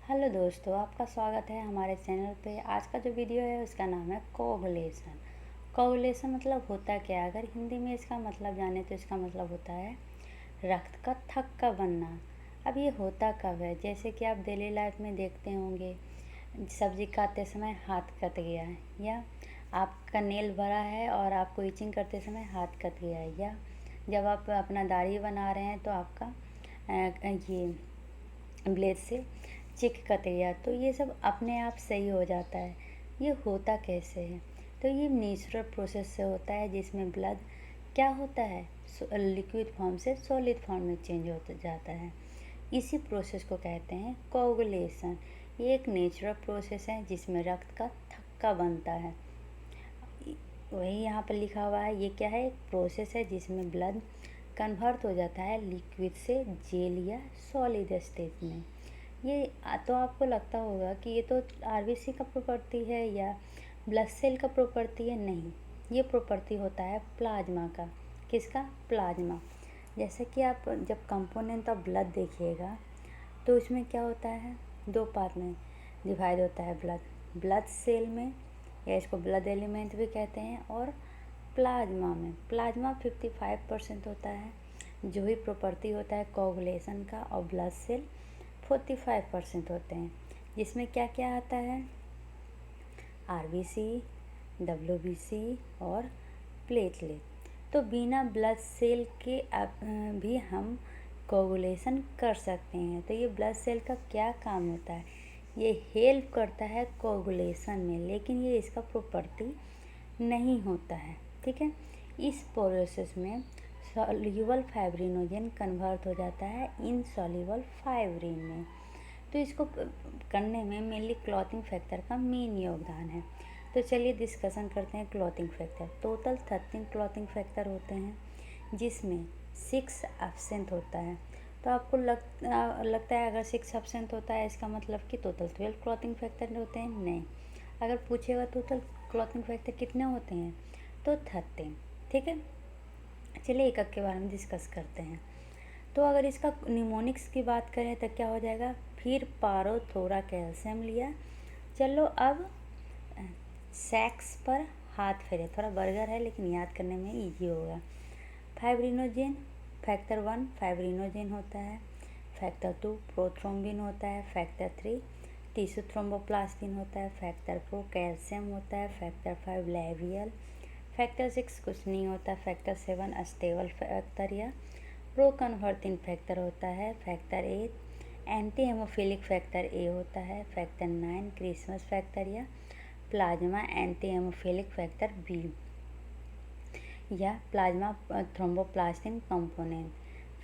Hello दोस्तों, आपका स्वागत है हमारे चैनल पे। आज का जो वीडियो है उसका नाम है कोगुलेशन। कोगुलेशन मतलब होता क्या है? अगर हिंदी में इसका मतलब जाने तो इसका मतलब होता है रक्त का थक्का बनना। अब ये होता कब है? जैसे कि आप डेली लाइफ में देखते होंगे, सब्जी काटते समय हाथ कट गया है, या आपका नेल भरा है और आपको इचिंग करते समय हाथ कट गया है, या जब आप अपना दाढ़ी बना रहे हैं तो आपका ये ब्लेड से चिक कट गया, तो ये सब अपने आप सही हो जाता है। ये होता कैसे है? तो ये नेचुरल प्रोसेस से होता है, जिसमें ब्लड क्या होता है, लिक्विड फॉर्म से सॉलिड फॉर्म में चेंज हो जाता है। इसी प्रोसेस को कहते हैं कोगुलेशन। ये एक नेचुरल प्रोसेस है जिसमें रक्त का थक्का बनता है। वही यहाँ पर लिखा हुआ है, ये क्या है? एक प्रोसेस है जिसमें ब्लड कन्वर्ट हो जाता है लिक्विड से जेल या सॉलिड स्टेट में। ये तो आपको लगता होगा कि ये तो आरबीसी का प्रॉपर्टी है या ब्लड सेल का प्रॉपर्टी है। नहीं, ये प्रॉपर्टी होता है प्लाज्मा का। किसका? प्लाज्मा। जैसे कि आप जब कंपोनेंट ऑफ ब्लड देखिएगा तो उसमें क्या होता है, दो पार्ट में डिवाइड होता है ब्लड। ब्लड सेल में, या इसको ब्लड एलिमेंट भी कहते हैं, और प्लाज्मा में। प्लाज्मा 55% होता है, जो ही प्रॉपर्टी होता है कोगुलेशन का, और ब्लड सेल 45% होते हैं, जिसमें क्या क्या आता है? आरबीसी, डब्ल्यूबीसी और प्लेटलेट। तो बिना ब्लड सेल के भी हम कोगुलेशन कर सकते हैं। तो ये ब्लड सेल का क्या काम होता है? ये हेल्प करता है कोगुलेशन में, लेकिन ये इसका प्रॉपर्टी नहीं होता है। ठीक है, इस प्रोसेस में सॉल्युबल फाइब्रिनोजन कन्वर्ट हो जाता है इनसॉल्युबल फाइब्रिन में। तो इसको करने में मेनली क्लॉथिंग फैक्टर का मेन योगदान है। तो चलिए डिस्कशन करते हैं clothing factor. Total 13 clothing factor होते हैं, जिसमें 6 एब्सेंट होता है। तो आपको लगता है अगर 6 एब्सेंट होता है इसका मतलब कि टोटल 12 क्लॉथिंग फैक्टर होते हैं? नहीं। अगर पूछेगा टोटल क्लॉथिंग फैक्टर कितने होते हैं, तो 13। ठीक है, चलिए एक के बारे में डिस्कस करते हैं। तो अगर इसका निमोनिक्स की बात करें तो क्या हो जाएगा? फिर पारोथोरा कैल्शियम लिया। चलो अब सेक्स पर हाथ फेरे। थोड़ा बर्गर है लेकिन याद करने में इजी होगा। फाइब्रिनोजेन, फैक्टर 1 फाइब्रिनोजेन होता है, फैक्टर 2 प्रोथ्रोम्बिन होता है, फैक्टर 3 टिश्यू थ्रोम्बोप्लास्टिन होता है, फैक्टर 4 कैल्शियम होता है, फैक्टर 5 लेवियल, फैक्टर 6 कुछ नहीं होता, फैक्टर 7 अस्टेबल फैक्टर या प्रो कन्वर्टिंग फैक्टर होता है, factor 8 anti haemophilic factor A होता है, फैक्टर 9 क्रिसमस फैक्टर या plasma anti haemophilic factor B या plasma thromboplastin component,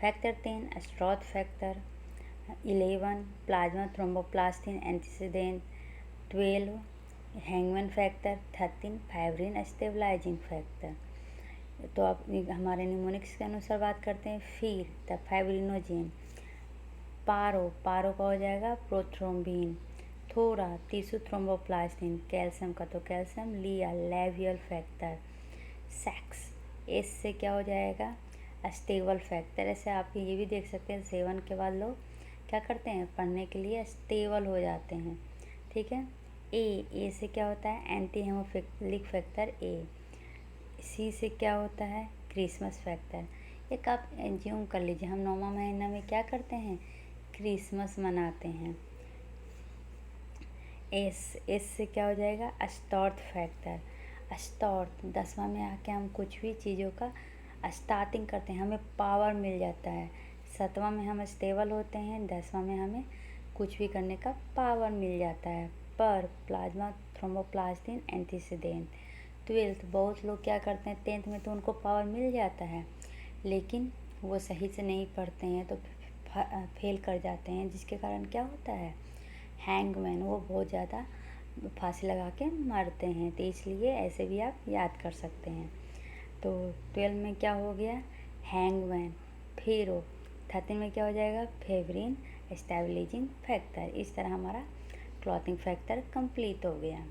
factor 10 Stuart factor, 11 plasma thromboplastin antecedent, 12 हैंगमैन फैक्टर, 13 फाइब्रिन स्टेबलाइजिंग फैक्टर। तो आप हमारे निमोनिक्स के अनुसार बात करते हैं। फिर द फाइब्रिनोजेन, पारो का हो जाएगा प्रोथ्रोम्बिन, थोड़ा टिश्यू थ्रोम्बोप्लास्टिन, कैल्शियम का तो कैल्शियम लिया लेवियल फैक्टर, सेक्स एस से क्या हो जाएगा? Stable factor. ऐसे आप ये भी देख सकते हैं 7 के बाद लोग क्या करते हैं, पढ़ने के लिए स्टेबल हो जाते हैं। ठीक है, ए से क्या होता है? एंटी हेमोफिलिक फैक्टर ए। सी से क्या होता है? Christmas factor. एक आप एज्यूम कर लीजिए, हम 9वां महीना में क्या करते हैं? क्रिसमस मनाते हैं। एस से क्या हो जाएगा? Start factor. स्टार्ट 10वां में आके हम कुछ भी चीज़ों का स्टार्टिंग करते हैं, हमें पावर मिल जाता है। 7वां में हम स्टेबल होते हैं, 10वां में हमें कुछ भी करने का पावर मिल जाता है। पर प्लाज्मा थ्रोम्बोप्लास्टिन एंटीसीडेंट। 12th बहुत लोग क्या करते हैं, 10th में तो उनको पावर मिल जाता है लेकिन वो सही से नहीं पढ़ते हैं तो फेल कर जाते हैं, जिसके कारण क्या होता है? हैंगमैन, वो बहुत ज़्यादा फांसी लगा के मरते हैं। तो इसलिए ऐसे भी आप याद कर सकते हैं। तो 12 में क्या हो गया? हैंगमैन। फिर 13 में क्या हो जाएगा? Fibrin stabilising factor. इस तरह हमारा क्लॉथिंग फैक्टर कंप्लीट हो गया।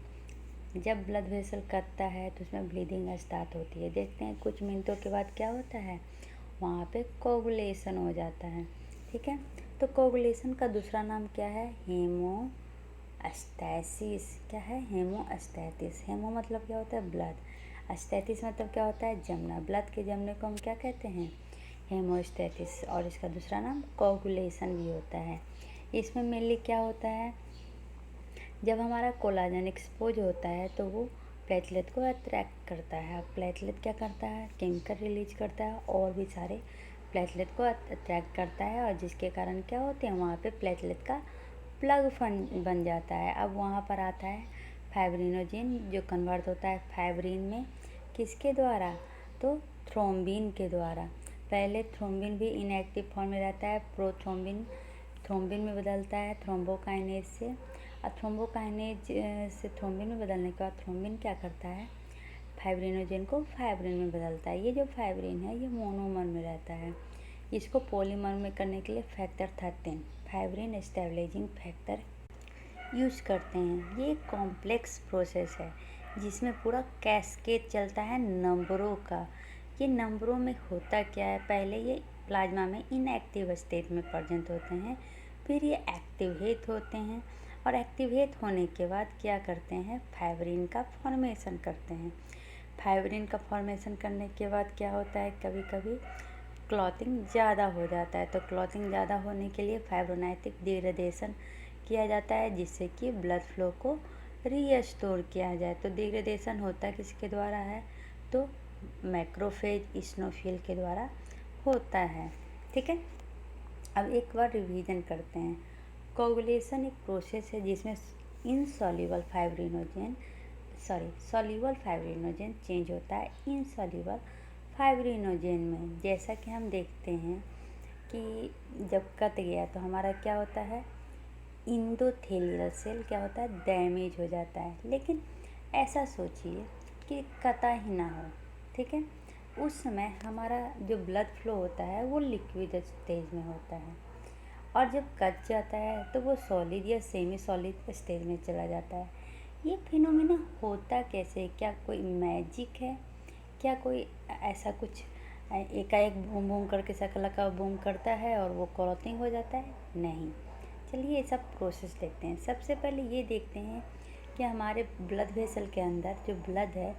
जब ब्लड वेसल कटता है तो उसमें ब्लीडिंग स्टार्ट होती है। देखते हैं कुछ मिनटों के बाद क्या होता है, वहाँ पे कोगुलेशन हो जाता है। ठीक है, तो कोगुलेशन का दूसरा नाम क्या है? हेमोस्टैसिस। क्या है? हेमोस्टैसिस। हेमो मतलब क्या होता है? ब्लड। स्टैटिस मतलब क्या होता है? जमना। ब्लड के जमने को हम क्या कहते हैं? हेमोस्टैटिस। और इसका दूसरा नाम कोगुलेशन भी होता है। इसमें मेनली क्या होता है, जब हमारा कोलाजन एक्सपोज होता है तो वो प्लेटलेट को अट्रैक्ट करता है। प्लेटलेट क्या करता है? केमिकल रिलीज करता है और भी सारे प्लेटलेट को अट्रैक्ट करता है, और जिसके कारण क्या होते हैं, वहाँ पे प्लेटलेट का प्लग बन जाता है। अब वहाँ पर आता है फाइब्रिनोजेन, जो कन्वर्ट होता है फाइब्रिन में। किसके द्वारा? तो थ्रोम्बिन के द्वारा। पहले थ्रोम्बिन भी इनएक्टिव फॉर्म में रहता है, प्रोथ्रोम्बिन थ्रोम्बिन में बदलता है थ्रोम्बोकाइनेज से। और थ्रोम्बोकाइनेज से थ्रोम्बिन में बदलने के बाद थ्रोम्बिन क्या करता है? फाइब्रिनोजेन को फाइब्रिन में बदलता है। ये जो फाइब्रिन है ये मोनोमर में रहता है। इसको पॉलीमर में करने के लिए factor 13 fibrin stabilising factor use करते हैं। ये एक कॉम्प्लेक्स प्रोसेस है जिसमें पूरा कैस्केड चलता है नंबरों का। ये नंबरों में होता क्या है, पहले ये प्लाज्मा में इनएक्टिव स्टेट में प्रेजेंट होते हैं, फिर ये एक्टिवेट होते हैं, और एक्टिवेट होने के बाद क्या करते हैं? फाइब्रिन का फॉर्मेशन करते हैं। फाइब्रिन का फॉर्मेशन करने के बाद क्या होता है, कभी कभी क्लॉथिंग ज़्यादा हो जाता है। तो क्लॉथिंग ज़्यादा होने के लिए फाइब्रोनाइटिक डिग्रेडेशन किया जाता है, जिससे कि ब्लड फ्लो को रीस्टोर किया जाए। तो डिग्रेडेशन होता किसके द्वारा है? तो मैक्रोफेज इस्नोफिल के द्वारा होता है। ठीक है, अब एक बार रिवीजन करते हैं। कोगुलेशन एक प्रोसेस है जिसमें इनसॉल्युबल फाइब्रिनोजेन चेंज होता है इनसॉल्युबल फाइब्रिनोजेन में। जैसा कि हम देखते हैं कि जब कट गया तो हमारा क्या होता है? इंडोथेलियल सेल क्या होता है? डैमेज हो जाता है। लेकिन ऐसा सोचिए कि कटा ही ना हो, ठीक है, उस समय हमारा जो ब्लड फ्लो होता है वो लिक्विड स्टेज में होता है, और जब कट जाता है तो वो सॉलिड या सेमी सॉलिड स्टेज में चला जाता है। ये फिनोमिना होता कैसे? क्या कोई मैजिक है? क्या कोई ऐसा कुछ एकाएक बूम बूम करके शकला का बूम करता है और वो क्लॉथिंग हो जाता है? नहीं। चलिए ये सब प्रोसेस देखते हैं। सबसे पहले ये देखते हैं कि हमारे ब्लड वेसल के अंदर जो ब्लड है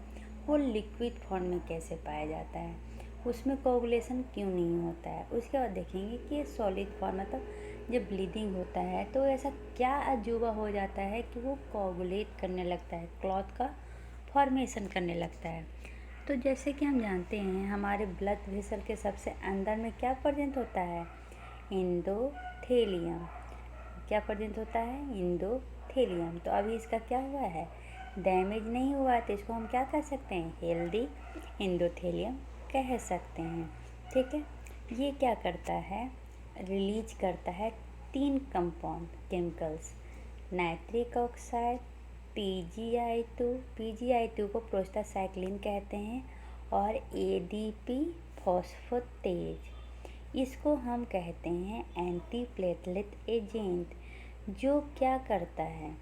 वो लिक्विड फॉर्म में कैसे पाया जाता है, उसमें कोगुलेशन क्यों नहीं होता है। उसके बाद देखेंगे कि ये सॉलिड फॉर्म, मतलब जब ब्लीडिंग होता है तो ऐसा क्या अजूबा हो जाता है कि वो कोगुलेट करने लगता है, क्लॉथ का फॉर्मेशन करने लगता है। तो जैसे कि हम जानते हैं हमारे ब्लड वेसल के सबसे अंदर में क्या प्रेजेंट होता है? इंडोथेलियम। क्या प्रेजेंट होता है? इंडोथेलियम। तो अभी इसका क्या हुआ है? डैमेज नहीं हुआ है, तो इसको हम क्या कह सकते हैं? हेल्दी इंडोथेलियम कह सकते हैं। ठीक है, ये क्या करता है? रिलीज करता है 3 compound chemicals, nitric oxide, PGI two को प्रोस्टासाइक्लिन कहते हैं, और एडीपी फॉस्फेटेज, इसको हम कहते हैं एंटी प्लेटलेट एजेंट। जो क्या करता है,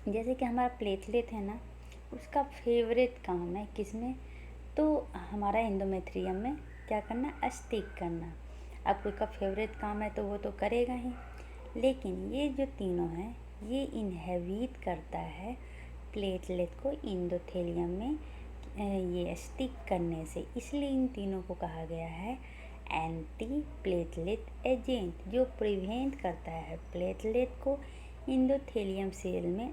जैसे कि हमारा प्लेटलेट है ना, उसका फेवरेट काम है किसमें? तो हमारा एंडोमेट्रियम में क्या करना? स्टिक करना। अब कोई का फेवरेट काम है तो वो तो करेगा ही, लेकिन ये जो तीनों हैं ये इनहेबिट करता है प्लेटलेट को इंडोथेलियम में ये स्टिक करने से। इसलिए इन तीनों को कहा गया है एंटी प्लेटलेट एजेंट, जो प्रिवेंट करता है प्लेटलेट को इंडोथेलियम सेल में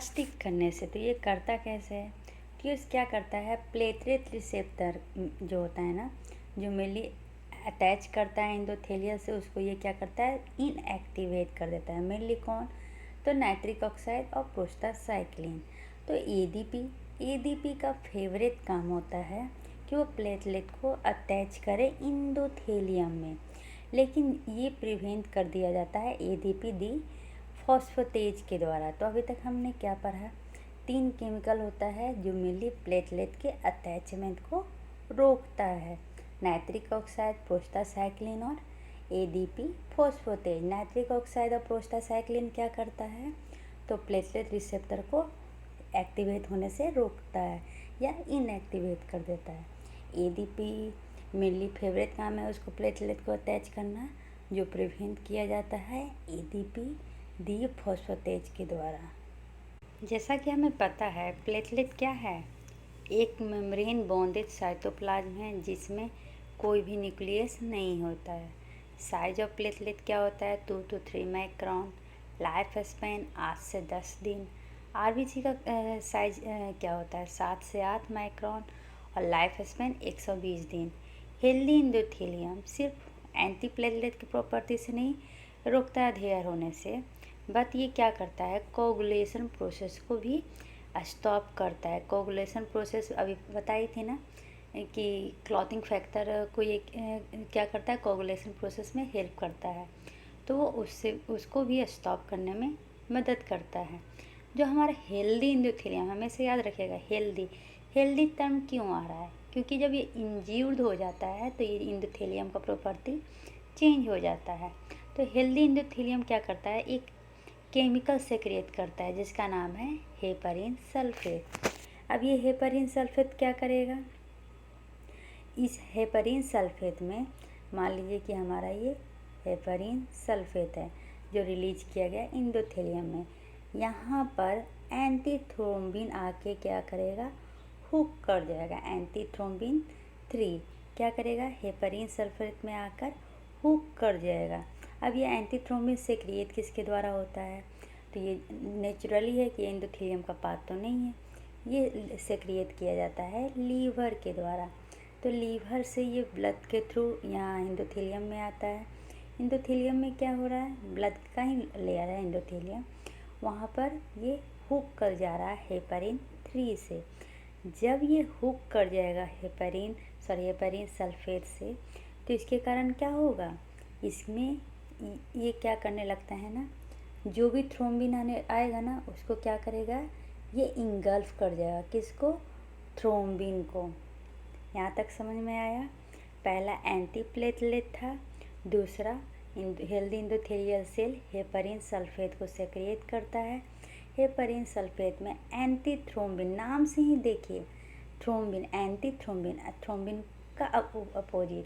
स्टिक करने से। तो ये करता कैसे है कि उस क्या करता है, प्लेटलेट रिसेप्टर जो होता है ना, जो मेनली अटैच करता है इंडोथेलियम से, उसको ये क्या करता है? इनएक्टिवेट कर देता है। मेनली कौन? तो नाइट्रिक ऑक्साइड और प्रोस्टासाइक्लिन। तो एडीपी का फेवरेट काम होता है कि वो प्लेटलेट को अटैच करे इंडोथेलियम में, लेकिन ये प्रिवेंट कर दिया जाता है एडीपी डी फॉस्फेटेज के द्वारा। तो अभी तक हमने क्या पढ़ा? 3 केमिकल होता है जो मेनली प्लेटलेट के अटैचमेंट को रोकता है, नाइट्रिक ऑक्साइड, प्रोस्टासाइक्लिन और एडीपी फॉस्फेटेज। नाइट्रिक ऑक्साइड और प्रोस्टासाइक्लिन क्या करता है? तो प्लेटलेट रिसेप्टर को एक्टिवेट होने से रोकता है या इनएक्टिवेट कर देता है। एडीपी मेनली फेवरेट काम है उसको प्लेटलेट को अटैच करना, जो प्रिवेंट किया जाता है ADP डीफॉस्फेटेज के द्वारा। जैसा कि हमें पता है प्लेटलेट क्या है, एक मेम्ब्रेन बॉन्डेड साइटोप्लाज्म है जिसमें कोई भी न्यूक्लियस नहीं होता है। साइज ऑफ प्लेटलेट क्या होता है 2 to 3 माइक्रोन। लाइफ स्पैन 8 से 10 दिन। आरबीसी का साइज क्या होता है 7 से 8 माइक्रोन और लाइफ स्पैन 120 दिन। हेल्दी एंडोथेलियम सिर्फ एंटी प्लेटलेट की प्रॉपर्टी से नहीं रोकता है ढेर होने से, बट ये क्या करता है कोगुलेशन प्रोसेस को भी स्टॉप करता है। कोगुलेशन प्रोसेस अभी बताई थी ना कि क्लॉथिंग फैक्टर को ये क्या करता है कोगुलेशन प्रोसेस में हेल्प करता है, तो वो उसको भी स्टॉप करने में मदद करता है। जो हमारा हेल्दी एंडोथेलियम, हमेशा याद रखिएगा हेल्दी टर्म क्यों आ रहा है, क्योंकि जब ये इंज्यूर्ड हो जाता है तो ये एंडोथेलियम का प्रॉपर्टी चेंज हो जाता है। तो हेल्दी एंडोथेलियम क्या करता है, एक केमिकल सेक्रेट करता है जिसका नाम है हेपरिन सल्फेट। अब ये हेपरिन सल्फेट क्या करेगा, इस हेपरिन सल्फेट में मान लीजिए कि हमारा ये हेपरिन सल्फेट है जो रिलीज किया गया एंडोथेलियम में, यहाँ पर एंटीथ्रोम्बिन आके क्या करेगा हुक कर जाएगा। एंटीथ्रोम्बिन 3 क्या करेगा हेपरिन सल्फेट में आकर हुक कर जाएगा। अब ये एंटीथ्रोम्बिन सेक्रिएट किसके द्वारा होता है, तो ये नेचुरली है कि एंडोथेलियम का पार्ट तो नहीं है, ये सेक्रिएट किया जाता है लीवर के द्वारा। तो लीवर से ये ब्लड के थ्रू यहाँ एंडोथेलियम में आता है। एंडोथेलियम में क्या हो रहा है, ब्लड का ही लेयर है एंडोथेलियम, वहाँ पर ये हुक कर जा रहा है हेपरिन 3 से। जब ये हुक कर जाएगा हेपरिन सल्फेट से, तो इसके कारण क्या होगा, इसमें ये क्या करने लगता है ना, जो भी थ्रोम्बिन आएगा ना उसको क्या करेगा, ये इंगल्फ कर जाएगा किसको, थ्रोम्बिन को। यहाँ तक समझ में आया। पहला एंटी प्लेटलेट था, दूसरा healthy endothelial cell heparin sulphate को सेक्रिएट करता है। हेपरिन सल्फेट में एंटी थ्रोम्बिन, नाम से ही देखिए थ्रोम्बिन, एंटी थ्रोम्बिन, थ्रोम्बिन का अपोजिट,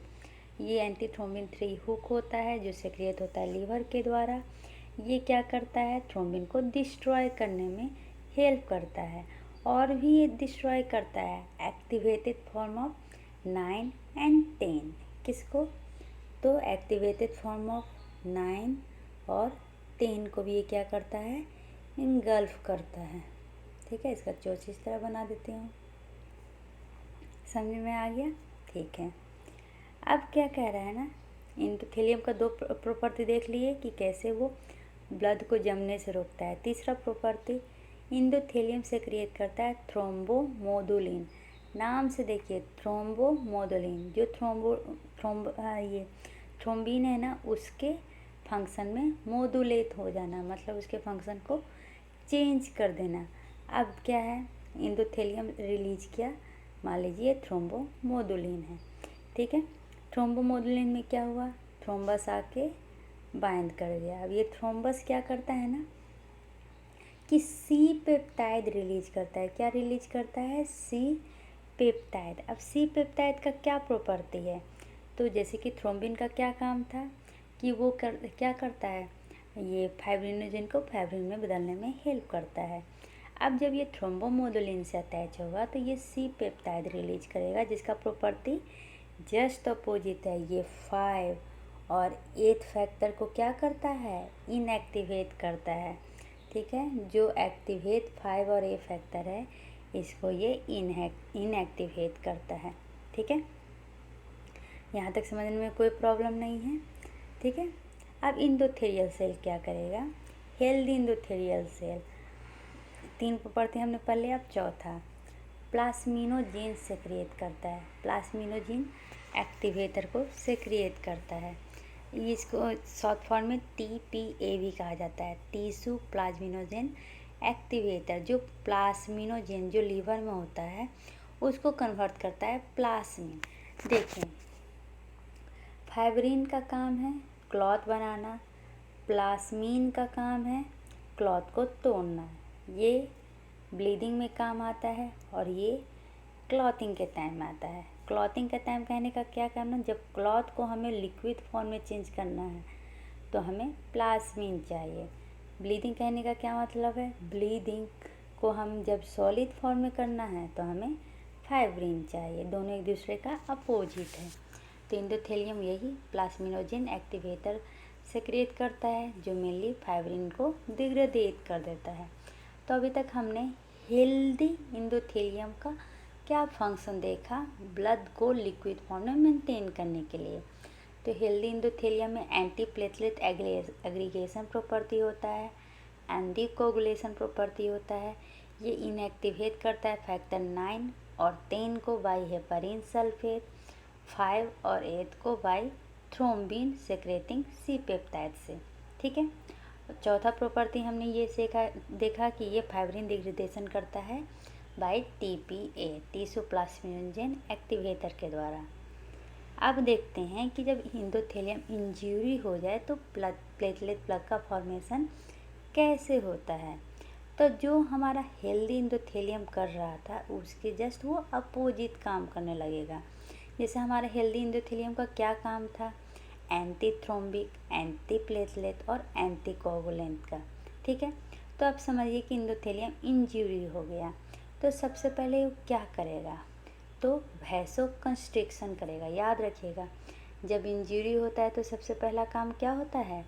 ये एंटी थ्रोम्बिन 3 हुक होता है जो सेक्रिएट होता है लीवर के द्वारा। ये क्या करता है थ्रोम्बिन को डिस्ट्रॉय करने में हेल्प करता है, और भी ये डिस्ट्रॉय करता है एक्टिवेटेड फॉर्म ऑफ 9 and 10। किसको, तो एक्टिवेटेड फॉर्म ऑफ 9 और 10 को भी ये क्या करता है इंगल्फ करता है। ठीक है, इसका चोच इस तरह बना देती हूँ, समझ में आ गया। ठीक है, अब क्या कह रहा है ना, एंडोथेलियम का 2 प्रॉपर्टी देख लिए कि कैसे वो ब्लड को जमने से रोकता है। तीसरा प्रॉपर्टी एंडोथेलियम से क्रिएट करता है थ्रोम्बोमोडुलिन। नाम से देखिए थ्रोम्बोमोडुलिन, जो ये थ्रोम्बिन है ना उसके फंक्शन में मोडुलेट हो जाना, मतलब उसके फंक्शन को चेंज कर देना। अब क्या है एंडोथेलियम रिलीज किया, मान लीजिए थ्रोम्बोमोडुलिन है, ठीक है। थ्रोम्बोमोडुलिन में क्या हुआ, थ्रोम्बस आके बाइंड कर दिया। अब ये थ्रोम्बस क्या करता है ना कि सी पेप्टाइड रिलीज करता है। क्या रिलीज करता है, सी पेप्टाइड। अब सी पेप्टाइड का क्या प्रॉपर्टी है, तो जैसे कि थ्रोम्बिन का क्या काम था कि वो क्या करता है, ये फाइब्रिनोजन को फाइब्रिन में बदलने में हेल्प करता है। अब जब ये थ्रोम्बोमोडुलिन से अटैच होगा तो ये सी पेप्टाइड रिलीज करेगा जिसका प्रॉपर्टी जस्ट अपोजिट है। ये 5 और 8 फैक्टर को क्या करता है, इनएक्टिवेट करता है। ठीक है, जो एक्टिवेट 5 और 8 फैक्टर है इसको ये इनएक्टिवेट करता है। ठीक है, यहाँ तक समझने में कोई प्रॉब्लम नहीं है। ठीक है, अब एंडोथेलियल सेल क्या करेगा, हेल्दी एंडोथेलियल सेल 3 प्रॉपर्टी हमने पढ़ लिया। अब चौथा प्लाज्मिनोजेन सेक्रिएट करता है। प्लाज्मिनोजेन एक्टिवेटर को सेक्रिएट करता है, इसको शॉर्ट फॉर्म में TPAV कहा जाता है, टिश्यू प्लाज्मिनोजेन एक्टिवेटर। जो प्लाज्मिनोजेन जो लीवर में होता है उसको कन्वर्ट करता है प्लाज्मिन। देखिए फाइब्रिन का काम है क्लॉथ बनाना, प्लाज्मिन का काम है क्लॉथ को तोड़ना। ये ब्लीडिंग में काम आता है और ये क्लॉथिंग के टाइम में आता है। क्लॉथिंग का टाइम कहने का क्या करना, जब क्लॉथ को हमें लिक्विड फॉर्म में चेंज करना है तो हमें प्लाज्मिन चाहिए। ब्लीडिंग कहने का क्या मतलब है, ब्लीडिंग को हम जब सॉलिड फॉर्म में करना है तो हमें फाइब्रिन चाहिए। दोनों एक दूसरे का अपोजिट है। तो एंडोथेलियम यही प्लाज्मिनोजेन एक्टिवेटर सेक्रेट करता है जो मेनली फाइब्रिन को डिग्रेडेट कर देता है। तो अभी तक हमने हेल्दी एंडोथेलियम का क्या फंक्शन देखा, ब्लड को लिक्विड फॉर्म में मेंटेन करने के लिए। तो हेल्दी एंडोथेलियम में एंटी प्लेटलेट एग्रीगेशन प्रॉपर्टी होता है, एंटी कोगुलेशन प्रॉपर्टी होता है। ये इनएक्टिवेट करता है फैक्टर 9 और 10 को बाई हेपारिन सल्फेट, 5 और 8 को by thrombin secreting C peptide से। ठीक है। चौथा प्रॉपर्टी हमने ये देखा कि ये फाइब्रिन डिग्रेडेशन करता है by TPA, tissue plasminogen activator के द्वारा। अब देखते हैं कि जब एंडोथेलियम इंजरी हो जाए तो प्लेटलेट प्लग का फॉर्मेशन कैसे होता है। तो जो हमारा हेल्दी एंडोथेलियम कर रहा था उसके जस्ट वो अपोजिट काम करने लगेगा। जैसे हमारा हेल्दी एंडोथेलियम का क्या काम था, एंटी थ्रोम्बिक, एंटी प्लेटलेट और एंटी कोगुलेंट का। ठीक है। तो अब समझिए कि एंडोथेलियम इंजरी हो गया तो सबसे पहले वो क्या करेगा, तो वैसो कंस्ट्रिक्शन करेगा। याद रखिएगा, जब इंजरी होता है तो सबसे पहला काम क्या होता है,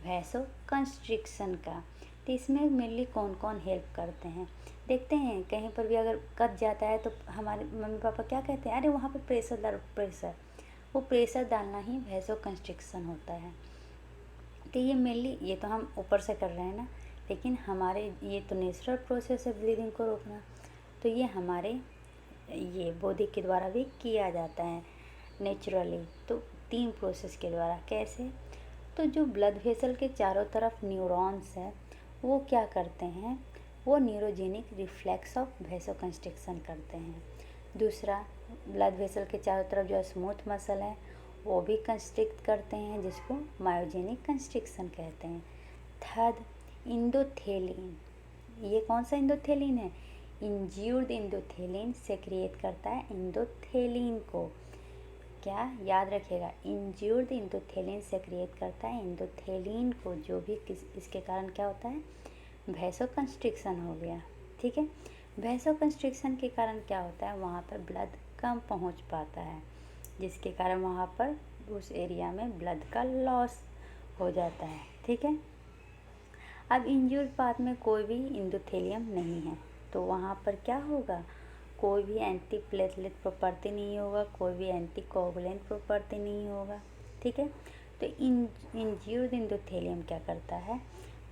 वैसो कंस्ट्रिक्शन का। तो इसमें मेनली कौन कौन हेल्प करते हैं देखते हैं। कहीं पर भी अगर कट जाता है तो हमारे मम्मी पापा क्या कहते हैं, अरे वहाँ पर प्रेशर डालो, प्रेशर। वो प्रेशर डालना ही वैसो कंस्ट्रिक्शन होता है। तो ये मेनली, ये तो हम ऊपर से कर रहे हैं ना, लेकिन हमारे ये तो नेचुरल प्रोसेस है ब्लीडिंग को रोकना। तो ये हमारे ये बॉडी के द्वारा भी किया जाता है नेचुरली। तो 3 प्रोसेस के द्वारा। कैसे, तो जो ब्लड वेसल के चारों तरफ न्यूरॉन्स है वो क्या करते हैं, वो neurogenic reflex of vaso constriction करते हैं। दूसरा, ब्लड वेसल के चारों तरफ जो स्मूथ मसल है वो भी कंस्ट्रिक्ट करते हैं, जिसको मायोजेनिक कंस्ट्रिक्शन कहते हैं। थर्ड, इंडोथेलिन। ये कौन सा इंडोथेलिन है, इंज्यूर्ड इंडोथेलिन सेक्रिएट करता है इंडोथेलिन को। क्या याद रखिएगा, इंज्यूर्ड इंडोथेलिन सेक्रिएट करता है इंडोथेलिन को, जो भी इसके कारण क्या होता है, वैसो कंस्ट्रिक्शन हो गया। ठीक है। वैसो कंस्ट्रिक्शन के कारण क्या होता है, वहाँ पर ब्लड कम पहुँच पाता है, जिसके कारण वहाँ पर उस एरिया में ब्लड का लॉस हो जाता है। ठीक है। अब इंज्यूर्ड पार्ट में कोई भी इंडोथेलियम नहीं है तो वहाँ पर क्या होगा, कोई भी एंटी प्लेटलेट प्रॉपर्टी नहीं होगा, कोई भी एंटी कोगुलेंट प्रॉपर्टी नहीं होगा। ठीक है। तो इंज्यूर्ड इंडोथेलियम क्या करता है,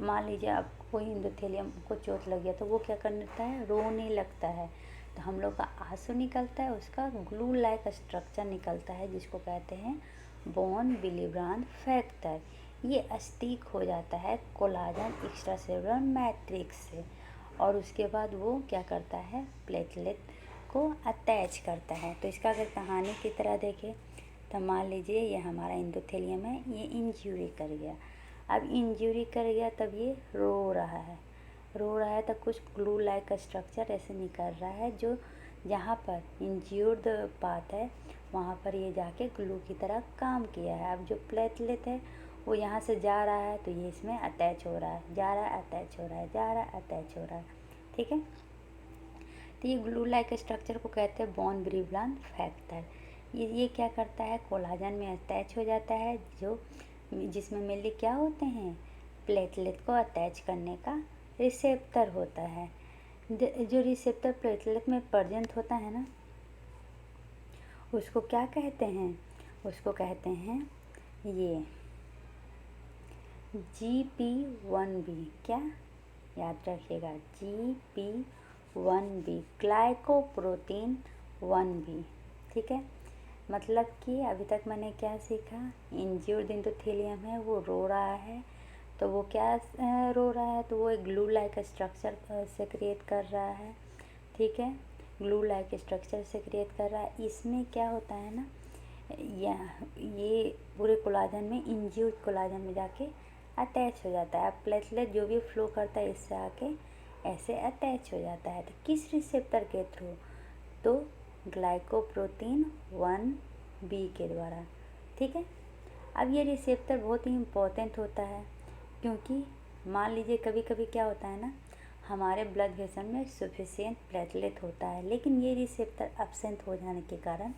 मान लीजिए अब कोई इंडोथेलियम को चोट लग गया तो वो क्या करता है, रोने लगता है। तो हम लोग का आंसू निकलता है, उसका ग्लू लाइक स्ट्रक्चर निकलता है जिसको कहते हैं बोन विलिब्रांड फैक्टर। ये स्टिक हो जाता है कोलाजन एक्स्ट्रासेलुलर मैट्रिक्स से और उसके बाद वो क्या करता है, प्लेटलेट को अटैच करता है। तो इसका अगर कहानी की तरह देखें तो मान लीजिए ये हमारा एंडोथेलियम है, ये इंजरी कर गया। अब इंजरी कर गया तब ये रो रहा है तब कुछ ग्लू लाइक स्ट्रक्चर ऐसे निकल रहा है, जो जहाँ पर इंज्यूर्ड पार्ट है वहाँ पर ये जाके ग्लू की तरह काम किया है। अब जो प्लेटलेट है वो यहाँ से जा रहा है तो ये इसमें अटैच हो रहा है, जा रहा है अटैच हो रहा है, जा रहा है अटैच हो रहा है। ठीक है। तो ये ग्लू लाइक स्ट्रक्चर को कहते हैं बोन विलिब्रांड फैक्टर। ये क्या करता है, कोलाजन में अटैच हो जाता है, जो जिसमें मेनली क्या होते हैं, प्लेटलेट को अटैच करने का रिसेप्टर होता है। जो रिसेप्टर प्लेटलेट में प्रेजेंट होता है ना, उसको क्या कहते हैं, उसको कहते हैं ये GP1B। क्या याद रखिएगा, GP1B, ग्लाइकोप्रोटीन 1B। ठीक है। मतलब कि अभी तक मैंने क्या सीखा, इंज्यूर्ड इंडोथेलियम है वो रो रहा है तो वो क्या रो रहा है, तो वो एक ग्लू लाइक स्ट्रक्चर से क्रिएट कर रहा है। ठीक है। ग्लू लाइक स्ट्रक्चर से क्रिएट कर रहा है। इसमें क्या होता है ना, ये पूरे कोलाजन में, इंज्यूर्ड कोलाजन में जाके अटैच हो जाता है। अब प्लेटलेट जो भी फ्लो करता है इससे आके ऐसे अटैच हो जाता है। तो किस रिसेप्टर के थ्रू, तो ग्लाइकोप्रोटीन 1b के द्वारा। ठीक है, अब ये रिसेप्टर बहुत ही इम्पोर्टेंट होता है, क्योंकि मान लीजिए कभी कभी क्या होता है ना, हमारे ब्लड वेसल में सफिशिएंट प्लेटलेट होता है, लेकिन ये रिसेप्टर एब्सेंट हो जाने के कारण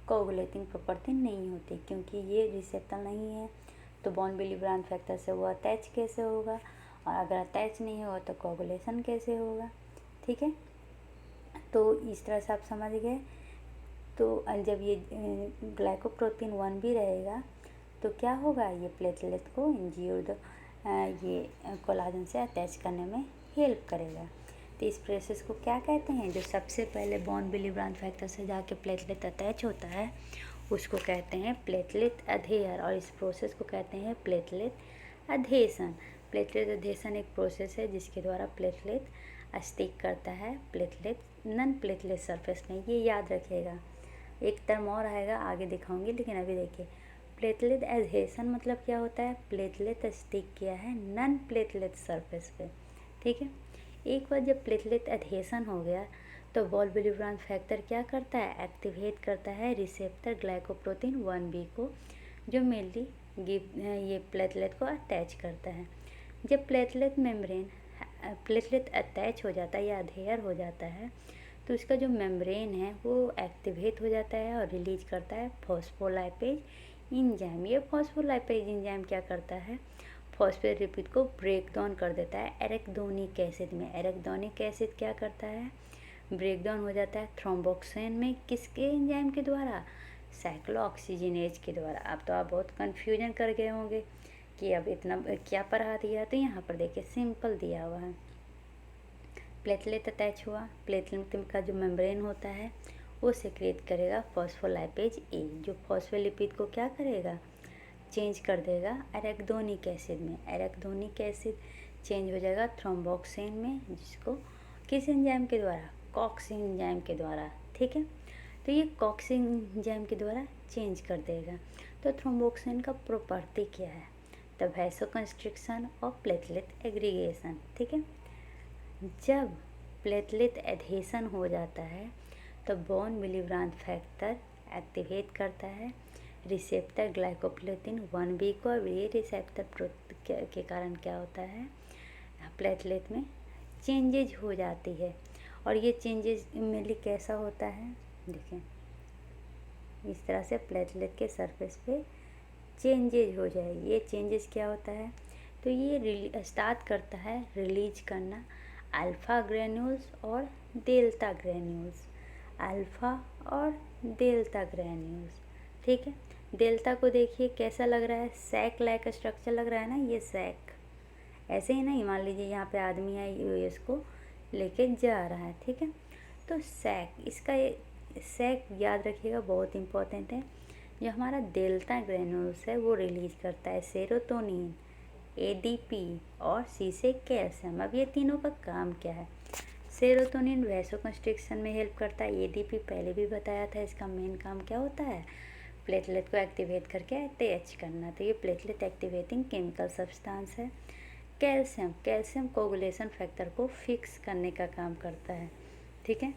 कोगुलेटिंग प्रॉपर्टी नहीं होती। क्योंकि ये रिसेप्टर नहीं है तो बॉन विली ब्रांच फैक्टर से वो अटैच कैसे होगा, और अगर अटैच नहीं होगा तो कोगुलेशन कैसे होगा। ठीक है, तो इस तरह से आप समझ गए। तो जब ये ग्लाइकोप्रोटीन 1b रहेगा तो क्या होगा, ये प्लेटलेट को इंज्यूर्ड ये कोलाजन से अटैच करने में हेल्प करेगा। तो इस प्रोसेस को क्या कहते हैं, जो सबसे पहले बॉन विली ब्रांच फैक्टर से जाके प्लेटलेट अटैच होता है उसको कहते हैं प्लेटलेट अधेयर, और इस प्रोसेस को कहते हैं प्लेटलेट अधेशन। प्लेटलेट अधेशन एक प्रोसेस है जिसके द्वारा प्लेटलेट स्टिक करता है प्लेटलेट नॉन प्लेटलेट सरफेस में। ये याद रखिएगा, एक टर्म और आएगा आगे दिखाऊंगी, लेकिन अभी देखिए प्लेटलेट एडहेशन मतलब क्या होता है, प्लेटलेट स्टिक किया है नॉन प्लेटलेट सरफेस पे। ठीक है, एक बार जब प्लेटलेट एडहेशन हो गया तो बॉन विली ब्रांच फैक्टर क्या करता है, एक्टिवेट करता है रिसेप्टर ग्लाइकोप्रोटीन 1b को, जो मेनली ये प्लेटलेट को अटैच करता है। जब प्लेटलेट अटैच हो जाता है या अधेयर हो जाता है तो उसका जो मेम्ब्रेन है वो एक्टिवेट हो जाता है और रिलीज करता है फॉस्फोलाइपेज इंजाइम। ये फॉस्फोलाइपेज इंजाइम क्या करता है, फॉस्फेट लिपिड को ब्रेक डाउन कर देता है एराकिडोनिक एसिड में। एराकिडोनिक एसिड क्या करता है, ब्रेक डाउन हो जाता है थ्रोम्बोक्सिन में, किसके एंजाइम के द्वारा, साइक्लोऑक्सीजिनेज के द्वारा। अब तो आप बहुत कन्फ्यूजन कर गए होंगे कि अब इतना क्या पढ़ा दिया, तो यहाँ पर देखिए सिंपल दिया हुआ है। प्लेटलेट अटैच हुआ, प्लेटलेट का जो मेम्ब्रेन होता है वो सेक्रेट करेगा फॉस्फोलाइपेज ए, जो फॉस्फोलिपिड को क्या करेगा, चेंज कर देगा एराकिडोनिक एसिड में। एराकिडोनिक एसिड चेंज हो जाएगा थ्रोम्बोक्सिन में, जिसको किस एंजाइम के द्वारा, कॉक्स एंजाइम के द्वारा। ठीक है, तो ये कॉक्स एंजाइम के द्वारा चेंज कर देगा। तो थ्रोम्बोक्सिन का प्रॉपर्टी क्या है, द वैसोकंस्ट्रिक्शन और प्लेटलेट एग्रीगेशन। ठीक है, जब प्लेटलेट एडहेशन हो जाता है तो बॉन विली ब्रांच फैक्टर एक्टिवेट करता है रिसेप्टर ग्लाइकोप्रोटीन 1b को, और ये रिसेप्टर के कारण क्या होता है, प्लेटलेट में चेंजेज हो जाती है। और ये चेंजेज मेनली कैसा होता है, देखें इस तरह से प्लेटलेट के सरफेस पे चेंजेज हो जाए। ये चेंजेस क्या होता है, तो ये स्टार्ट करता है रिलीज करना अल्फ़ा ग्रेन्यूल्स और डेल्टा ग्रेन्यूल्स, अल्फ़ा और डेल्टा ग्रेन्यूल्स। ठीक है, डेल्टा को देखिए कैसा लग रहा है, सैक लाइक स्ट्रक्चर लग रहा है ना, ये सैक ऐसे ही नहीं, मान लीजिए यहाँ पे आदमी है, ये इसको लेके जा रहा है। ठीक है, तो सैक, इसका सैक याद रखिएगा बहुत इंपॉर्टेंट है। जो हमारा डेल्टा ग्रेन्यूल्स है वो रिलीज करता है सेरोटोनिन, एडीपी और सी से कैल्शियम। अब ये तीनों का काम क्या है, सेरोटोनिन वैसोकंस्ट्रिक्शन में हेल्प करता है, एडीपी पहले भी बताया था, इसका मेन काम क्या होता है, प्लेटलेट को एक्टिवेट करके अटैच करना। तो ये प्लेटलेट एक्टिवेटिंग केमिकल सब्सटेंस है। कैल्शियम कोगुलेशन फैक्टर को फिक्स करने का काम करता है। ठीक है,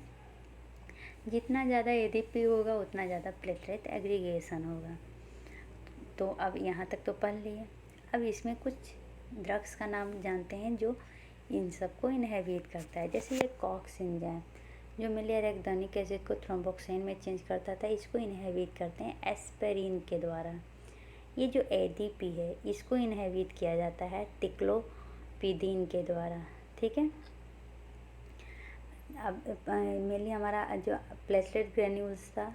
जितना ज़्यादा एडीपी होगा उतना ज़्यादा प्लेटलेट एग्रीगेशन होगा। तो अब यहाँ तक तो पढ़ लिए। अब इसमें कुछ ड्रग्स का नाम जानते हैं जो इन सबको इनहिबिट करता है। जैसे ये कॉक्स एंजाइम जो मिले एराकिडोनिक एसिड को थ्रोम्बोक्सिन में चेंज करता था, इसको इनहिबिट करते हैं एस्पिरिन के द्वारा। ये जो एडीपी है इसको इनहिबिट किया जाता है टिक्लोपिडिन के द्वारा। ठीक है, अब मेनली हमारा जो प्लेटलेट ग्रेन्यूल्स था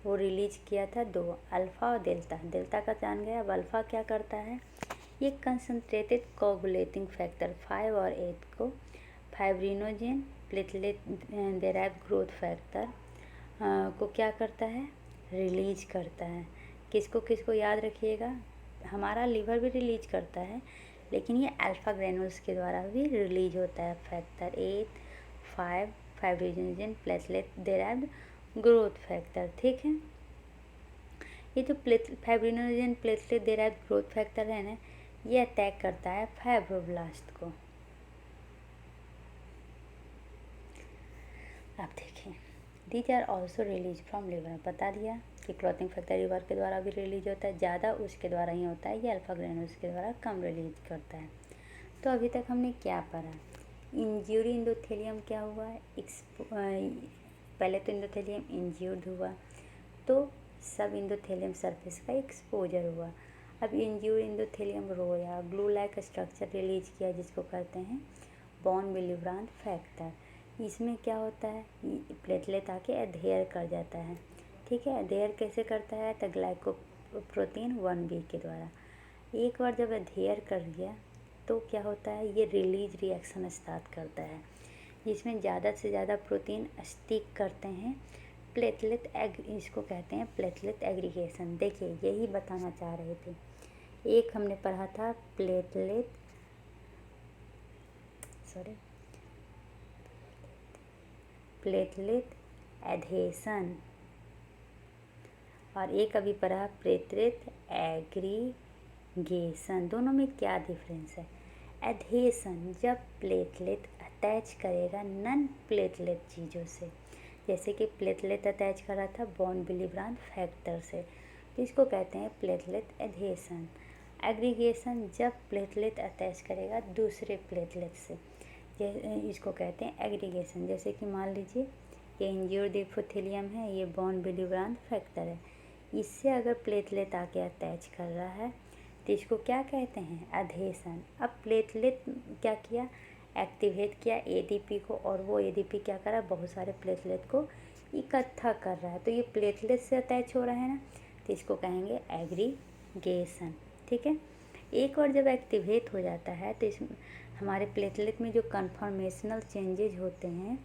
वो रिलीज किया था दो, अल्फ़ा और डेल्टा। डेल्टा का जान गया, अब अल्फ़ा क्या करता है, ये कंसंट्रेटेड कोगुलेटिंग फैक्टर 5 और 8 को fibrinogen platelet derived growth factor को क्या करता है, रिलीज करता है। किसको किसको याद रखिएगा, हमारा लीवर भी रिलीज करता है, लेकिन ये अल्फ़ा ग्रेन्यूल्स के द्वारा भी रिलीज होता है factor 8, 5 fibrinogen platelet derived growth factor. ठीक है, ये जो fibrinogen platelet derived growth factor है ना, ये अटैक करता है फाइब्रोब्लास्ट को। अब देखिए these are also release from liver. बता दिया कि क्लॉटिंग फैक्टर लिवर के द्वारा भी रिलीज होता है, ज़्यादा उसके द्वारा ही होता है, ये अल्फा ग्रेनुल्स के द्वारा कम रिलीज करता है। तो अभी तक हमने क्या पढ़ा? इंज्यूरी इंडोथेलियम क्या हुआ? पहले तो इंडोथेलियम इंज्यूर्ड हुआ, तो सब इंडोथेलियम सरफेस का एक्सपोजर हुआ। अब इंज्यूर्ड इंडोथेलियम रोया, ग्लू लाइक स्ट्रक्चर रिलीज किया, जिसको कहते हैं बॉन विलिब्रांट फैक्टर। इसमें क्या होता है? प्लेटलेट आके अधेयर कर जाता है, ठीक है। अधेयर कैसे करता है? तो ग्लाइकोप्रोटीन 1b के द्वारा। एक बार जब अधेयर कर गया तो क्या होता है? ये रिलीज रिएक्शन स्टार्ट करता है, जिसमें ज़्यादा से ज़्यादा प्रोटीन स्टिक करते हैं। इसको कहते हैं प्लेटलेट एग्रीगेशन। देखिए, यही बताना चाह रहे थे। एक हमने पढ़ा था प्लेटलेट एडहेशन, और एक अभी पढ़ा प्लेटलेट एग्रीगेशन। दोनों में क्या डिफरेंस है? एडहेशन जब प्लेटलेट अटैच करेगा नॉन प्लेटलेट चीज़ों से, जैसे कि प्लेटलेट अटैच करा था बॉन विलिब्रांट फैक्टर से, तो इसको कहते हैं प्लेटलेट एडहेशन। एग्रीगेशन जब प्लेटलेट अटैच करेगा दूसरे प्लेटलेट से, इसको कहते हैं एग्रीगेशन। जैसे कि मान लीजिए ये इंज्यूर्ड एपिथेलियम है, ये बॉन विलिब्रांट फैक्टर है, इससे अगर प्लेटलेट आके अटैच कर रहा है तो इसको क्या कहते हैं? एडहेशन। अब प्लेटलेट क्या किया? एक्टिवेट किया एडीपी को, और वो एडीपी क्या कर रहा है? बहुत सारे प्लेटलेट को इकट्ठा कर रहा है, तो ये प्लेटलेट से अटैच हो रहा है ना, तो इसको कहेंगे एग्रीगेशन, ठीक है। एक बार जब एक्टिवेट हो जाता है तो इस हमारे प्लेटलेट में जो कन्फॉर्मेशनल चेंजेज होते हैं,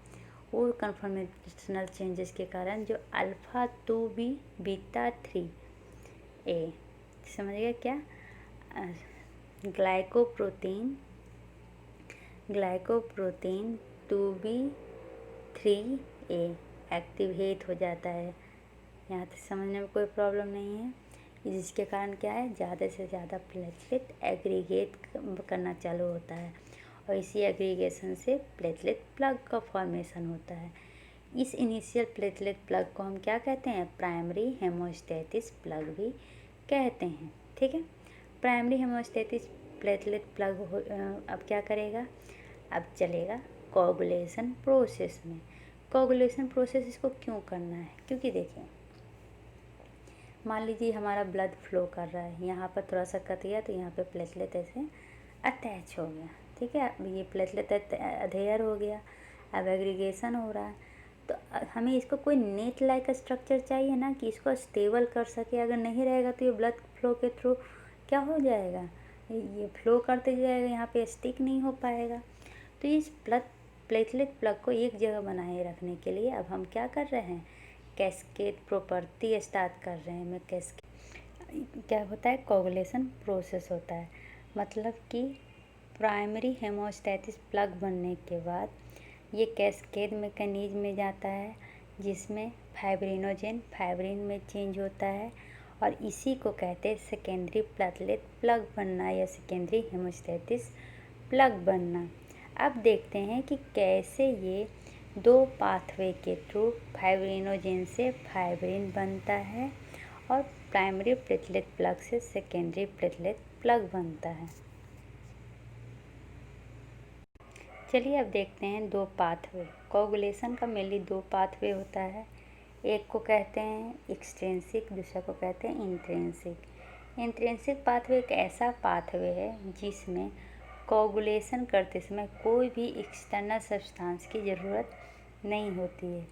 वो कन्फॉर्मेशनल चेंजेस के कारण जो अल्फ़ा 2b बीटा 3a, समझ गया क्या? ग्लाइकोप्रोटीन 2b3a एक्टिवेट हो जाता है। यहाँ तक समझने में कोई प्रॉब्लम नहीं है। जिसके कारण क्या है? ज़्यादा से ज़्यादा प्लेटलेट एग्रीगेट करना चालू होता है, और इसी एग्रीगेशन से प्लेटलेट प्लग का फॉर्मेशन होता है। इस इनिशियल प्लेटलेट प्लग को हम क्या कहते हैं? प्राइमरी हेमोस्टेसिस प्लग भी कहते हैं, ठीक है। प्राइमरी हेमोस्टेसिस प्लेटलेट प्लग अब क्या करेगा? अब चलेगा कोगुलेशन प्रोसेस में। कोगुलेशन प्रोसेस इसको क्यों करना है? क्योंकि देखिए, मान लीजिए हमारा ब्लड फ्लो कर रहा है, यहाँ पर थोड़ा सा कट गया तो यहाँ पे प्लेटलेट ऐसे अटैच हो गया, ठीक है। अब ये प्लेटलेट अधेयर हो गया, अब एग्रीगेशन हो रहा है, तो हमें इसको कोई नेट लाइक स्ट्रक्चर चाहिए ना, कि इसको स्टेबल कर सके। अगर नहीं रहेगा तो ये ब्लड फ्लो के थ्रू क्या हो जाएगा? ये फ्लो करते जाएगा, यहाँ पे स्टिक नहीं हो पाएगा। तो इस प्लेटलेट प्लग को एक जगह बनाए रखने के लिए अब हम क्या कर रहे हैं? कैस्केड प्रॉपर्टी स्टार्ट कर रहे हैं। मैं क्या होता है? कोगुलेशन प्रोसेस होता है। मतलब कि प्राइमरी हेमोस्टेसिस प्लग बनने के बाद ये कैस्केड मैकेनिज्म में जाता है, जिसमें फाइब्रिन में चेंज होता है, और इसी को कहते हैं सेकेंडरी प्लेटलेट प्लग बनना या सेकेंडरी हेमोस्टेसिस प्लग बनना। अब देखते हैं कि कैसे ये दो पाथवे के थ्रू फाइब्रिनोजेन से फाइब्रिन बनता है और प्राइमरी प्लेटलेट प्लग से सेकेंडरी प्लेटलेट प्लग बनता है। चलिए अब देखते हैं दो पाथवे। कोगुलेशन का मेनली दो पाथवे होता है, एक को कहते हैं एक्सट्रिंसिक, दूसरा को कहते हैं इंट्रिंसिक। इंट्रिंसिक पाथवे एक ऐसा पाथवे है जिसमें कोगुलेशन करते समय कोई भी एक्सटर्नल सब्सटेंस की ज़रूरत नहीं होती है।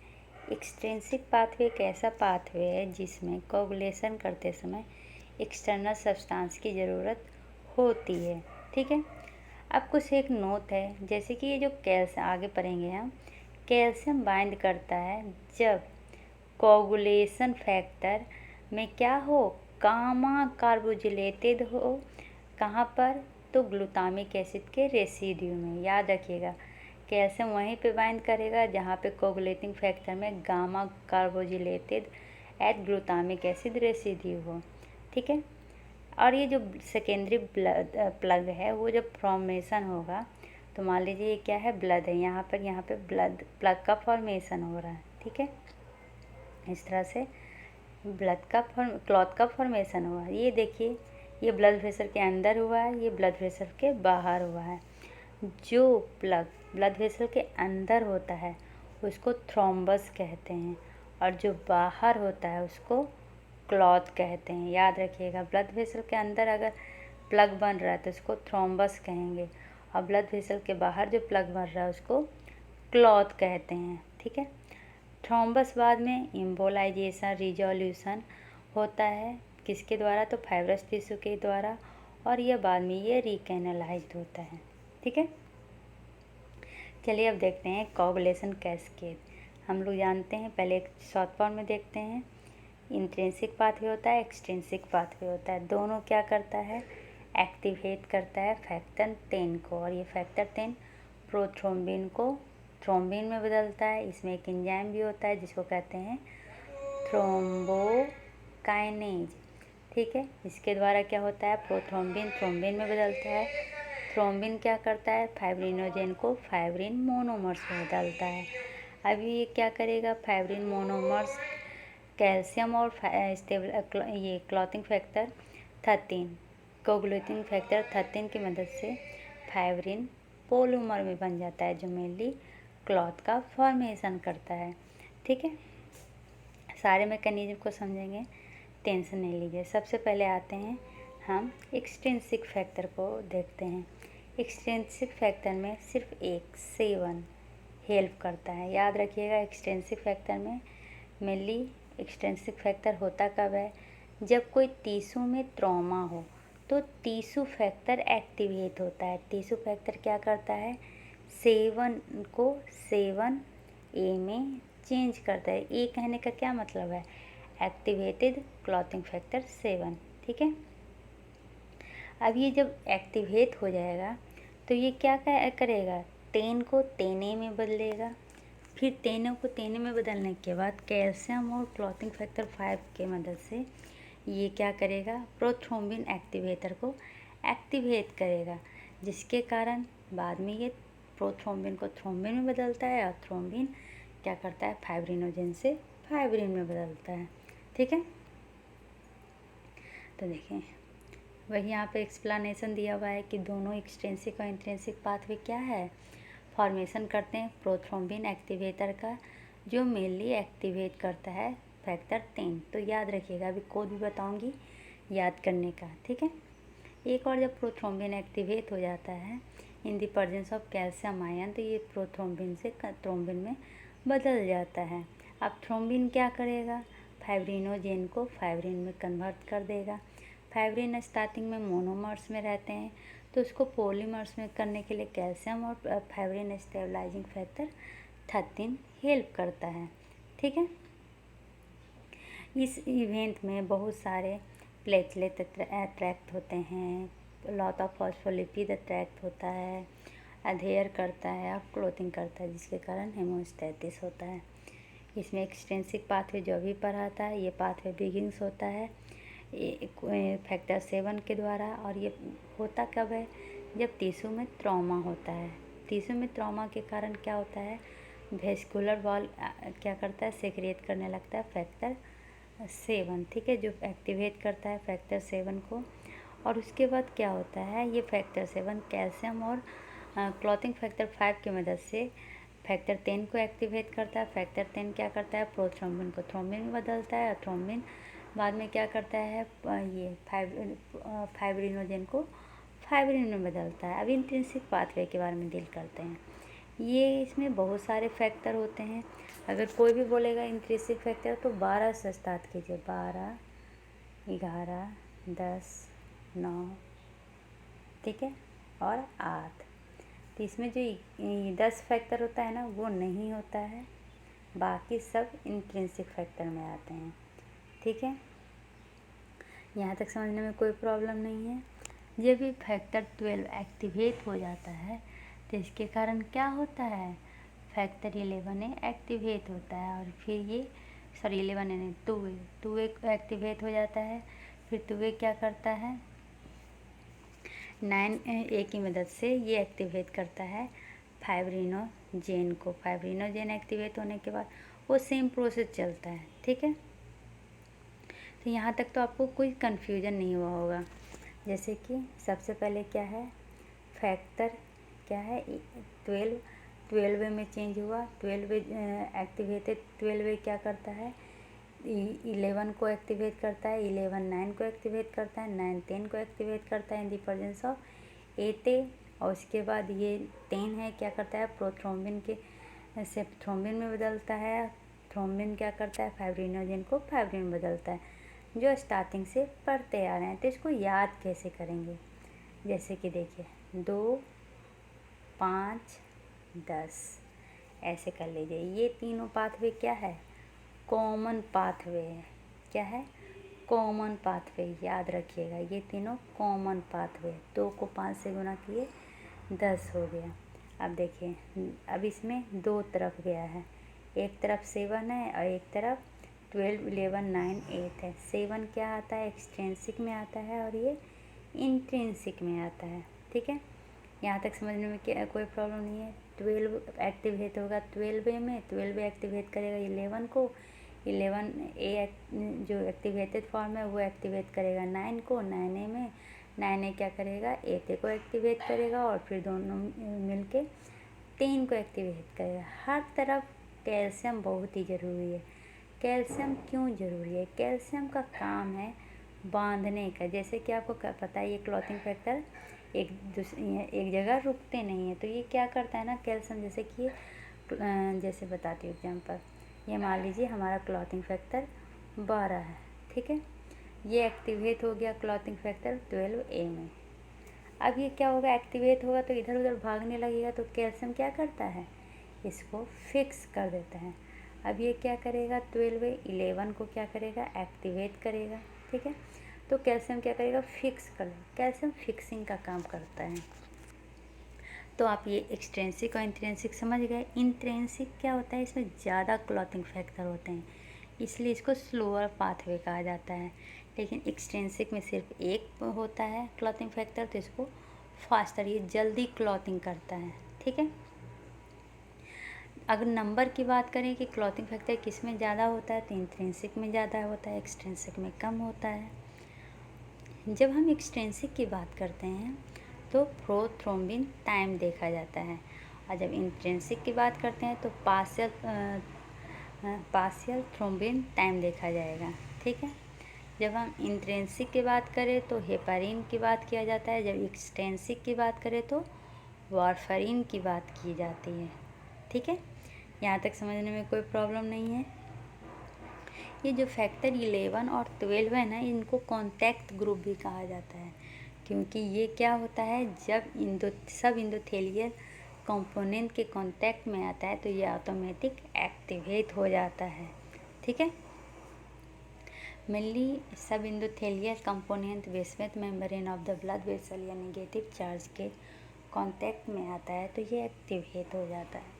एक्सट्रिंसिक पाथवे एक ऐसा पाथवे है जिसमें कोगुलेशन करते समय एक्सटर्नल सब्सटेंस की ज़रूरत होती है, ठीक है। अब कुछ एक नोट है, जैसे कि ये जो कैल्शियम, आगे पढ़ेंगे हम, कैल्शियम बाइंड करता है जब कोगुलेशन फैक्टर में क्या हो? गामा कार्बोजिलेटेड हो। कहाँ पर? तो ग्लूटामिक एसिड के रेसिड्यू में। याद रखिएगा, कैल्शियम वहीं पे बाइंड करेगा जहाँ पे कोगुलेटिंग फैक्टर में gamma carboxylated at glutamic acid residue हो, ठीक है। और ये जो सेकेंडरी प्लग है, वो जब फॉर्मेशन होगा तो मान लीजिए ये क्या है? ब्लड है, यहाँ पे ब्लड प्लग का फॉर्मेशन हो रहा है, ठीक है। इस तरह से क्लॉथ का फॉर्मेशन हुआ। ये देखिए, ये ब्लड वेसल के अंदर हुआ है, ये ब्लड वेसल के बाहर हुआ है। जो प्लग ब्लड वेसल के अंदर होता है उसको थ्रोम्बस कहते हैं, और जो बाहर होता है उसको क्लॉथ कहते हैं। याद रखिएगा, ब्लड वेसल के अंदर अगर प्लग बन रहा है तो उसको थ्रोम्बस कहेंगे, और ब्लड वेसल के बाहर जो प्लग बन रहा है उसको क्लॉथ कहते हैं। ठीक है। थ्रोम्बस बाद में एम्बोलाइजेशन रिजोल्यूशन होता है, किसके द्वारा? तो फाइब्रस टिश्यू के द्वारा, और यह बाद में ये रिकैनालाइज्ड होता है। ठीक है। चलिए अब देखते हैं कोगुलेशन कैस्केड। हम लोग जानते हैं, पहले एक शॉर्ट फॉर्म में देखते हैं। इंट्रिंसिक पाथवे होता है, एक्सट्रिंसिक पाथवे होता है। दोनों क्या करता है? एक्टिवेट करता है फैक्टर 10 को, और ये फैक्टर 10 प्रोथ्रोम्बिन को थ्रोम्बिन में बदलता है। इसमें एक एंजाइम भी होता है जिसको कहते हैं थ्रोम्बोकाइनेज। ठीक है। इसके द्वारा क्या होता है? प्रोथ्रोम्बिन थ्रोम्बिन में बदलता है। थ्रोम्बिन क्या करता है? फाइब्रिनोजेन को फाइब्रिन मोनोमर्स में बदलता है। अभी ये क्या करेगा? फाइब्रिन मोनोमर्स कैल्शियम और ये क्लॉथिंग फैक्टर 13 कोगुलेटिंग फैक्टर 13 की मदद से फाइब्रिन पोलीमर में बन जाता है, जो मेनली क्लॉथ का फॉर्मेशन करता है। ठीक है। सारे मैकेनिज्म को समझेंगे, टेंशन नहीं लीजिए। सबसे पहले आते हैं हम एक्सट्रिंसिक फैक्टर को देखते हैं। एक्सट्रिंसिक फैक्टर में सिर्फ एक 7 हेल्प करता है। याद रखिएगा, एक्सट्रिंसिक फैक्टर में मेनली एक्सट्रिंसिक फैक्टर होता कब है? जब कोई टिश्यू में ट्रॉमा हो तो टिश्यू फैक्टर एक्टिवेट होता है। टिश्यू फैक्टर क्या करता है? 7 को 7A में चेंज करता है। ए कहने का क्या मतलब है? Activated clothing factor 7। ठीक है। अब ये जब एक्टिवेट हो जाएगा तो ये क्या करेगा? 10 को 10A में बदलेगा। फिर 10 को 10A में बदलने के बाद कैल्शियम और क्लॉथिंग फैक्टर 5 के मदद से ये क्या करेगा? प्रोथ्रोम्बिन एक्टिवेटर को एक्टिवेट करेगा, जिसके कारण बाद में ये प्रोथ्रोम्बिन को थ्रोम्बिन में बदलता है, और थ्रोम्बिन क्या करता है? फाइब्रिनोजेन से फाइब्रिन में बदलता है। ठीक है। तो देखें, वही यहाँ पे एक्सप्लेनेशन दिया हुआ है कि दोनों एक्सट्रिंसिक और इंट्रिंसिक पाथवे क्या है, फॉर्मेशन करते हैं प्रोथ्रोम्बिन एक्टिवेटर का, जो मेनली एक्टिवेट करता है फैक्टर 10। तो याद रखिएगा, अभी कोड भी बताऊंगी याद करने का। ठीक है। एक और जब प्रोथ्रोम्बिन एक्टिवेट हो जाता है in the presence of calcium ion, तो ये प्रोथ्रोम्बिन से थ्रोम्बिन में बदल जाता है। अब थ्रोम्बिन क्या करेगा? फाइब्रिनोजेन को फाइब्रिन में कन्वर्ट कर देगा। फाइब्रिन स्टार्टिंग में मोनोमर्स में रहते हैं, तो उसको पॉलीमर्स में करने के लिए कैल्शियम और फाइब्रिन स्टेबलाइजिंग फैक्टर 13 हेल्प करता है। ठीक है। इस इवेंट में बहुत सारे प्लेटलेट अट्रैक्ट होते हैं, लॉट ऑफ फॉस्फोलिपिड अट्रैक्ट होता है, अधेयर करता है और क्लोथिंग करता है, जिसके कारण हेमोस्टैटिस होता है। इसमें एक्सटेंसिक पाथवे जो भी पढ़ा था, ये पाथवे बिगिंस होता है फैक्टर 7 के द्वारा, और ये होता कब है? जब टिश्यू में ट्रॉमा होता है। टिश्यू में ट्रॉमा के कारण क्या होता है? वेस्कुलर वॉल क्या करता है? सेक्रेट करने लगता है फैक्टर 7। ठीक है, जो एक्टिवेट करता है फैक्टर 7 को। और उसके बाद क्या होता है? ये फैक्टर 7 कैल्शियम और क्लॉथिंग फैक्टर 5 की मदद से फैक्टर 10 को एक्टिवेट करता है। फैक्टर 10 क्या करता है? प्रोथ्रोम्बिन को थ्रोम्बिन में बदलता है, और थ्रोम्बिन बाद में क्या करता है? ये फाइब्रिनोजेन को फाइब्रिन में बदलता है। अब इंट्रिंसिक पाथवे के बारे में डील करते हैं। ये इसमें बहुत सारे फैक्टर होते हैं। अगर कोई भी बोलेगा इंट्रिंसिक फैक्टर तो 12 से स्टार्ट कीजिए, 12, 11, 10, 9, ठीक है, और 8। तो इसमें जो 10 फैक्टर होता है ना, वो नहीं होता है, बाकी सब इंट्रिंसिक फैक्टर में आते हैं। ठीक है, यहाँ तक समझने में कोई प्रॉब्लम नहीं है। जब भी फैक्टर 12 एक्टिवेट हो जाता है तो इसके कारण क्या होता है? फैक्टर 11 एक्टिवेट होता है, और फिर ये 11 नहीं 2 एक्टिवेट हो जाता है। फिर 2 क्या करता है? 9A की मदद से ये एक्टिवेट करता है फाइब्रिनोजेन को। फाइब्रिनोजेन एक्टिवेट होने के बाद वो सेम प्रोसेस चलता है। ठीक है, तो यहाँ तक तो आपको कोई कन्फ्यूजन नहीं हुआ होगा। जैसे कि सबसे पहले क्या है, फैक्टर क्या है, 12 में चेंज हुआ, 12 एक्टिवेटेड, 12 क्या करता है, 11 को एक्टिवेट करता है, 11 9 को एक्टिवेट करता है, 9 10 को एक्टिवेट करता है इन द प्रेजेंस ऑफ 8 और उसके बाद ये 10 है क्या करता है, प्रोथ्रोम्बिन के से थ्रोम्बिन में बदलता है, थ्रोम्बिन क्या करता है, फाइब्रिनोजन को फाइब्रिन में बदलता है, जो स्टार्टिंग से पढ़ते आ रहे हैं। तो इसको याद कैसे करेंगे, जैसे कि देखिए 2 5 10 ऐसे कर लीजिए। ये तीनों पाथवे क्या है, कॉमन पाथवे है। क्या है, कॉमन पाथवे, याद रखिएगा ये तीनों कॉमन पाथवे। 2 को 5 से गुना किए 10 हो गया। अब देखिए, अब इसमें दो तरफ गया है, एक तरफ 7 है और एक तरफ 12 11 9 8 है। 7 क्या आता है, एक्सट्रिंसिक में आता है और ये इंट्रिंसिक में आता है। ठीक है, यहाँ तक समझने में क्या कोई प्रॉब्लम नहीं है। 12 एक्टिवेट होगा 12 में, 12 एक्टिवेट करेगा 11 को, 11 ए जो एक्टिवेटेड फॉर्म है वो एक्टिवेट करेगा 9 को, 9 में 9 क्या करेगा, 8 को एक्टिवेट करेगा और फिर दोनों मिलके 3 को एक्टिवेट करेगा। हर तरफ कैल्शियम बहुत ही ज़रूरी है। कैल्शियम क्यों ज़रूरी है, कैल्शियम का काम है बांधने का। जैसे कि आपको पता है ये क्लॉथिंग फैक्टर एक जगह रुकते नहीं है, तो ये क्या करता है ना कैल्शियम, जैसे कि जैसे बताती हूँ एग्जाम्पल, ये मान लीजिए हमारा क्लॉथिंग फैक्टर 12 है। ठीक है, ये एक्टिवेट हो गया क्लॉथिंग फैक्टर 12A में। अब ये क्या होगा, एक्टिवेट होगा तो इधर उधर भागने लगेगा, तो कैल्शियम क्या करता है, इसको फिक्स कर देता है। अब ये क्या करेगा, 11 को क्या करेगा, एक्टिवेट करेगा। ठीक है, तो कैल्शियम क्या करेगा, फिक्स कर, कैल्शियम फिक्सिंग का काम करता है। तो आप ये एक्सट्रेंसिक और इंट्रेंसिक समझ गए। इंट्रेंसिक क्या होता है, इसमें ज़्यादा क्लॉथिंग फैक्टर होते हैं, इसलिए इसको स्लोअर पाथवे कहा जाता है। लेकिन एक्सट्रेंसिक में सिर्फ एक होता है क्लॉथिंग फैक्टर, तो इसको फास्टर, ये जल्दी क्लॉथिंग करता है। ठीक है, अगर नंबर की बात करें कि क्लॉथिंग फैक्टर किस में ज़्यादा होता है, तो इंट्रेंसिक में ज़्यादा होता है, एक्सट्रेंसिक में कम होता है। जब हम एक्सट्रेंसिक की बात करते हैं तो प्रोथ्रोम्बिन टाइम देखा जाता है, और जब इंट्रेंसिक की बात करते हैं तो पार्शियल थ्रोम्बिन टाइम देखा जाएगा। ठीक है, जब हम इंट्रेंसिक की बात करें तो हेपारिन की बात किया जाता है, जब एक्सट्रेंसिक की बात करें तो वारफरिन की बात की जाती है। ठीक है, यहाँ तक समझने में कोई प्रॉब्लम नहीं है। ये जो फैक्टर 11 और 12 है ना, इनको कॉन्टैक्ट ग्रुप भी कहा जाता है, क्योंकि ये क्या होता है, जब सब इंडोथेलियल कंपोनेंट के कांटेक्ट में आता है तो ये ऑटोमेटिक एक्टिवेट हो जाता है। ठीक है, मेनली सब endothelial component basement membrane of the blood vessel या नेगेटिव चार्ज के कांटेक्ट में आता है तो ये एक्टिवेट हो जाता है।